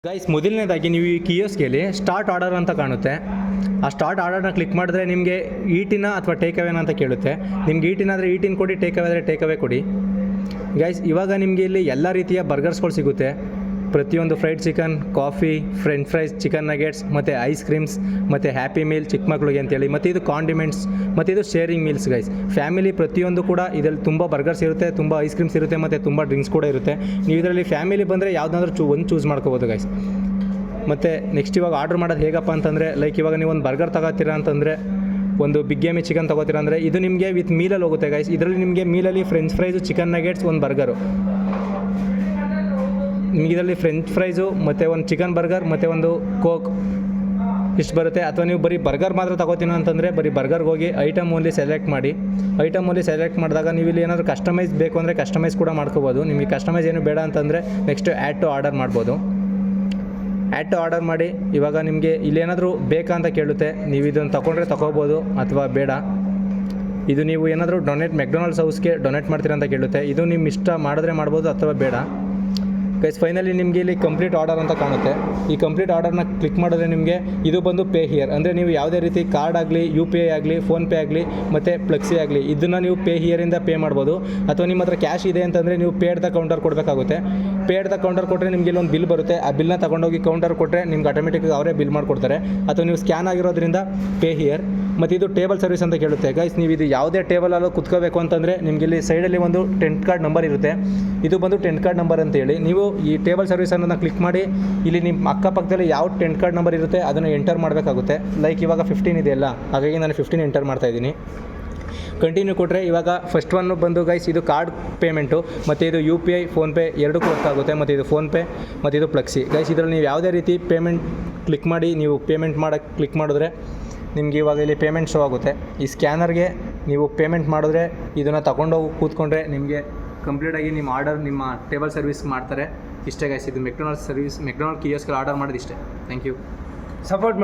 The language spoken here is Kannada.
ಗೈಸ್, ಮೊದಲನೇದಾಗಿ ನೀವು ಈ ಕಿಯೋಸ್ಕಲ್ಲಿ ಸ್ಟಾರ್ಟ್ ಆರ್ಡರ್ ಅಂತ ಕಾಣುತ್ತೆ. ಆ ಸ್ಟಾರ್ಟ್ ಆರ್ಡರ್ನ ಕ್ಲಿಕ್ ಮಾಡಿದ್ರೆ ನಿಮಗೆ ಈಟಿನ ಅಥವಾ ಟೇಕ್ ಅವೇನ ಅಂತ ಕೇಳುತ್ತೆ. ನಿಮ್ಗೆ ಈಟಿನ ಆದರೆ ಈಟಿನ ಕೊಡಿ, ಟೇಕ್ ಅವೇ ಆದರೆ ಟೇಕ್ ಅವೇ ಕೊಡಿ. ಗೈಸ್, ಇವಾಗ ನಿಮಗೆ ಇಲ್ಲಿ ಎಲ್ಲ ರೀತಿಯ ಬರ್ಗರ್ಸ್ಗಳು ಸಿಗುತ್ತೆ. ಪ್ರತಿಯೊಂದು fried chicken, coffee, french fries, chicken nuggets ಮತ್ತು ಐಸ್ ಕ್ರೀಮ್ಸ್ ಮತ್ತು ಹ್ಯಾಪಿ ಮೀಲ್ ಚಿಕ್ಕ ಮಕ್ಕಳಿಗೆ ಅಂತೇಳಿ, ಮತ್ತು ಇದು ಕಾಂಡಿಮೆಂಟ್ಸ್ ಮತ್ತು ಇದು ಶೇರಿಂಗ್ ಮೀಲ್ಸ್. ಗೈಸ್, ಫ್ಯಾಮಿಲಿ ಪ್ರತಿಯೊಂದು ಕೂಡ ಇದರಲ್ಲಿ ತುಂಬ ಬರ್ಗರ್ಸ್ ಇರುತ್ತೆ, ತುಂಬ ಐಸ್ ಕ್ರೀಮ್ಸ್ ಇರುತ್ತೆ ಮತ್ತು ತುಂಬ ಡ್ರಿಂಕ್ಸ್ ಕೂಡ ಇರುತ್ತೆ. ನೀವು ಇದರಲ್ಲಿ ಫ್ಯಾಮಿಲಿ ಬಂದರೆ ಯಾವುದಾದ್ರೂ ಒಂದು ಚೂಸ್ ಮಾಡ್ಕೋಬೋದು ಗೈಸ್. ಮತ್ತು ನೆಕ್ಸ್ಟ್ ಇವಾಗ ಆರ್ಡ್ರ್ ಮಾಡೋದು ಹೇಗಪ್ಪ ಅಂತಂದರೆ, ಲೈಕ್ ಇವಾಗ ನೀವು ಒಂದು ಬರ್ಗರ್ ತಗೋತೀರಾ ಅಂತಂದರೆ, ಒಂದು ಬಿಗ್ ಎಮಿ ಚಿಕನ್ ತೊಗೋತೀರಾ ಅಂದರೆ ಇದು ನಿಮಗೆ ವಿತ್ ಮೀಲಲ್ಲಿ ಹೋಗುತ್ತೆ ಗೈಸ್. ಇದರಲ್ಲಿ ನಿಮಗೆ ಮೀಲಲ್ಲಿ ಫ್ರೆಂಚ್ ಫ್ರೈಸು, ಚಿಕನ್ ನಗೆಟ್ಸ್, ಒಂದು ಬರ್ಗರು, ನಿಮಗೆ ಇದರಲ್ಲಿ ಫ್ರೆಂಚ್ ಫ್ರೈಸು ಮತ್ತು ಒಂದು ಚಿಕನ್ ಬರ್ಗರ್ ಮತ್ತು ಒಂದು ಕೋಕ್ ಇಷ್ಟು ಬರುತ್ತೆ. ಅಥವಾ ನೀವು ಬರೀ ಬರ್ಗರ್ ಮಾತ್ರ ತಗೋತೀನಿ ಅಂತಂದರೆ ಬರೀ ಬರ್ಗರ್ಗೆ ಹೋಗಿ ಐಟಮ್ ಓನ್ಲಿ ಸೆಲೆಕ್ಟ್ ಮಾಡಿ. ಐಟಮ್ ಓನ್ಲಿ ಸೆಲೆಕ್ಟ್ ಮಾಡಿದಾಗ ನೀವು ಇಲ್ಲಿ ಏನಾದರೂ ಕಸ್ಟಮೈಸ್ ಬೇಕು ಅಂದರೆ ಕಸ್ಟಮೈಸ್ ಕೂಡ ಮಾಡ್ಕೋಬೋದು. ನಿಮಗೆ ಕಸ್ಟಮೈಸ್ ಏನು ಬೇಡ ಅಂತಂದರೆ ನೆಕ್ಸ್ಟ್ ಆ್ಯಡ್ ಟು ಆರ್ಡರ್ ಮಾಡ್ಬೋದು. ಆ್ಯಡ್ ಟು ಆರ್ಡರ್ ಮಾಡಿ. ಇವಾಗ ನಿಮಗೆ ಇಲ್ಲೇನಾದರೂ ಬೇಕಾ ಅಂತ ಕೇಳುತ್ತೆ. ನೀವು ಇದನ್ನು ತೊಗೊಂಡ್ರೆ ತೊಗೋಬೋದು ಅಥವಾ ಬೇಡ. ಇದು ನೀವು ಏನಾದರೂ ಮೆಕ್ಡೊನಾಲ್ಡ್ಸ್ ಹೌಸ್ಗೆ ಡೊನೇಟ್ ಮಾಡ್ತೀರಾ ಅಂತ ಕೇಳುತ್ತೆ. ಇದು ನಿಮ್ಮ ಇಷ್ಟ, ಮಾಡಿದ್ರೆ ಮಾಡ್ಬೋದು ಅಥವಾ ಬೇಡ. ಗೈಸ್, ಫೈನಲಿ ನಿಮಗೆ ಇಲ್ಲಿ ಕಂಪ್ಲೀಟ್ ಆರ್ಡರ್ ಅಂತ ಕಾಣುತ್ತೆ. ಈ ಕಂಪ್ಲೀಟ್ ಆರ್ಡರ್ನ ಕ್ಲಿಕ್ ಮಾಡಿದ್ರೆ ನಿಮಗೆ ಇದು ಬಂದು ಪೇ ಹಿಯರ್, ಅಂದರೆ ನೀವು ಯಾವುದೇ ರೀತಿ ಕಾರ್ಡ್ ಆಗಲಿ, ಯು ಪಿ ಐ ಆಗಲಿ, ಫೋನ್ಪೇ ಆಗಲಿ ಮತ್ತು ಪ್ಲಕ್ಸಿ ಆಗಲಿ ಇದನ್ನು ನೀವು ಪೇ ಹಿಯರಿಂದ ಪೇ ಮಾಡ್ಬೋದು. ಅಥವಾ ನಿಮ್ಮ ಹತ್ರ ಕ್ಯಾಶ್ ಇದೆ ಅಂತಂದರೆ ನೀವು ಪೇಡ್ ದ ಕೌಂಟರ್ ಕೊಡಬೇಕಾಗುತ್ತೆ. ಪೇಡ್ ದ ಕೌಂಟರ್ ಕೊಟ್ಟರೆ ನಿಮಗೆ ಇಲ್ಲೊಂದು ಬಿಲ್ ಬರುತ್ತೆ. ಆ ಬಿಲ್ನ ತೊಗೊಂಡೋಗಿ ಕೌಂಟರ್ ಕೊಟ್ಟರೆ ನಿಮ್ಗೆ ಆಟೋಮೆಟಿಕ್ಕಾಗಿ ಅವರೇ ಬಿಲ್ ಮಾಡಿಕೊಡ್ತಾರೆ. ಅಥವಾ ನೀವು ಸ್ಕ್ಯಾನ್ ಆಗಿರೋದ್ರಿಂದ ಪೇ ಹಿಯರ್. ಮತ್ತು ಇದು ಟೇಬಲ್ ಸರ್ವಿಸ್ ಅಂತ ಕೇಳುತ್ತೆ. ಗೈಸ್, ನೀವು ಇದು ಯಾವುದೇ ಟೇಬಲಲ್ಲೂ ಕುತ್ಕೋಬೇಕು ಅಂತಂದರೆ ನಿಮಗೆ ಇಲ್ಲಿ ಸೈಡಲ್ಲಿ ಒಂದು ಟೆಂಟ್ ಕಾರ್ಡ್ ನಂಬರ್ ಇರುತ್ತೆ. ಇದು ಬಂದು ಟೆಂಟ್ ಕಾರ್ಡ್ ನಂಬರ್ ಅಂತೇಳಿ ನೀವು ಈ ಟೇಬಲ್ ಸರ್ವಿಸ್ ಅನ್ನೋದನ್ನ ಕ್ಲಿಕ್ ಮಾಡಿ ಇಲ್ಲಿ ನಿಮ್ಮ ಅಕ್ಕಪಕ್ಕದಲ್ಲಿ ಯಾವ ಟೆಂಟ್ ಕಾರ್ಡ್ ನಂಬರ್ ಇರುತ್ತೆ ಅದನ್ನು ಎಂಟರ್ ಮಾಡಬೇಕಾಗುತ್ತೆ. ಲೈಕ್ ಇವಾಗ 15 ಇದೆಯಲ್ಲ, ಹಾಗಾಗಿ ನಾನು 15 ಎಂಟರ್ ಮಾಡ್ತಾಯಿದ್ದೀನಿ. ಕಂಟಿನ್ಯೂ ಕೊಟ್ಟರೆ ಇವಾಗ ಫಸ್ಟ್ ಒನ್ ಬಂದು ಗೈಸ್ ಇದು ಕಾರ್ಡ್ ಪೇಮೆಂಟು, ಮತ್ತು ಇದು ಯು ಪಿ ಐ, ಫೋನ್ಪೇ ಎರಡಕ್ಕೂ ವರ್ಕ್ ಆಗುತ್ತೆ. ಮತ್ತು ಇದು ಫೋನ್ಪೇ ಮತ್ತು ಇದು ಪ್ಲಕ್ಸಿ. ಗೈಸ್, ಇದರಲ್ಲಿ ನೀವು ಯಾವುದೇ ರೀತಿ ಪೇಮೆಂಟ್ ಕ್ಲಿಕ್ ಮಾಡಿ ನೀವು ಪೇಮೆಂಟ್ ಮಾಡೋಕ್ಕೆ ಕ್ಲಿಕ್ ಮಾಡಿದ್ರೆ ನಿಮಗೆ ಇವಾಗ ಇಲ್ಲಿ ಪೇಮೆಂಟ್ ಶೋ ಆಗುತ್ತೆ. ಈ ಸ್ಕ್ಯಾನರ್ಗೆ ನೀವು ಪೇಮೆಂಟ್ ಮಾಡಿದ್ರೆ ಇದನ್ನು ತಗೊಂಡೋಗಿ ಕೂತ್ಕೊಂಡ್ರೆ ನಿಮಗೆ ಕಂಪ್ಲೀಟಾಗಿ ನಿಮ್ಮ ಆರ್ಡರ್ ನಿಮ್ಮ ಟೇಬಲ್ ಸರ್ವಿಸ್ ಮಾಡ್ತಾರೆ. ಇಷ್ಟೇ ಗೈಸ್, ಇದು ಮೆಕ್ಡೊನಾಲ್ಡ್ಸ್ ಕಿಯೋಸ್ಕಲ್ಲಿ ಆರ್ಡರ್ ಮಾಡೋದು ಇಷ್ಟೇ. Thank you. ಸಪೋರ್ಟ್ ಮಾಡಿ.